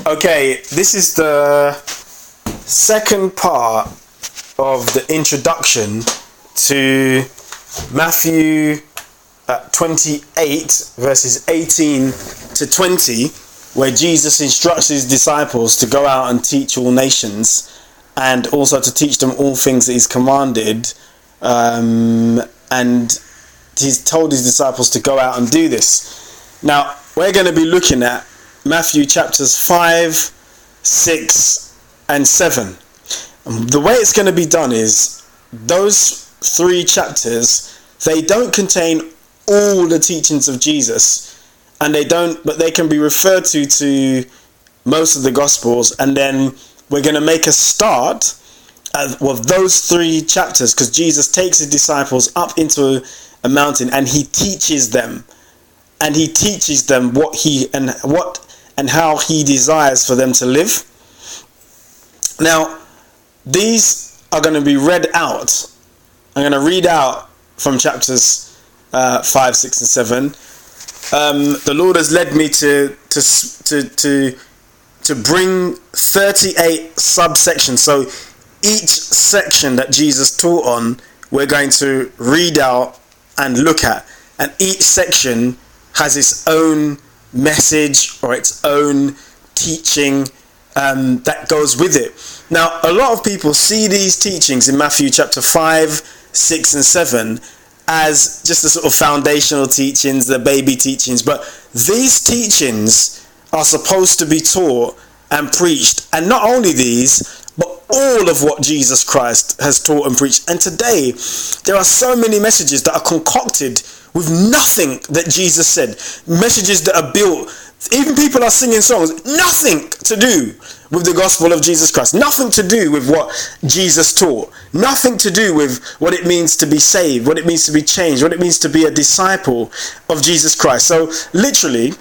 Okay, this is the second part of the introduction to Matthew 28 verses 18 to 20, where Jesus instructs his disciples to go out and teach all nations and also to teach them all things that he's commanded, and he's told his disciples to go out and do this. Now we're going to be looking at Matthew chapters 5, 6 and 7. The way it's going to be done is those three chapters, they don't contain all the teachings of Jesus, and but they can be referred to most of the Gospels, and then we're going to make a start with those three chapters, because Jesus takes his disciples up into a mountain and he teaches them, what and how he desires for them to live. Now, these are going to be read out. I'm going to read out from chapters 5, 6, and 7. The Lord has led me to bring 38 subsections. So each section that Jesus taught on, we're going to read out and look at, and each section has its own message or its own teaching that goes with it. Now, a lot of people see these teachings in Matthew chapter 5, 6 and 7 as just the sort of foundational teachings, the baby teachings, but these teachings are supposed to be taught and preached, and not only these, but all of what Jesus Christ has taught and preached. And today there are so many messages that are concocted with nothing that Jesus said, messages that are built, even people are singing songs, nothing to do with the gospel of Jesus Christ, nothing to do with what Jesus taught, nothing to do with what it means to be saved, what it means to be changed, what it means to be a disciple of Jesus Christ. So literally,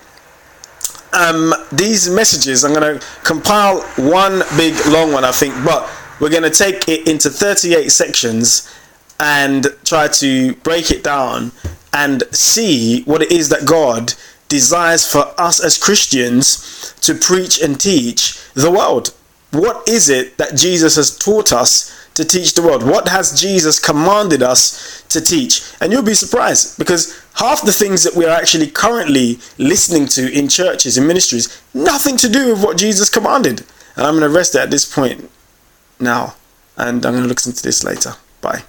these messages, I'm going to compile one big long one, I think, but we're going to take it into 38 sections and try to break it down and see what it is that God desires for us as Christians to preach and teach the world. What is it that Jesus has taught us to teach the world? What has Jesus commanded us to teach? And you'll be surprised, because half the things that we are actually currently listening to in churches and ministries, nothing to do with what Jesus commanded. And I'm going to rest it at this point now, and I'm going to look into this later. Bye.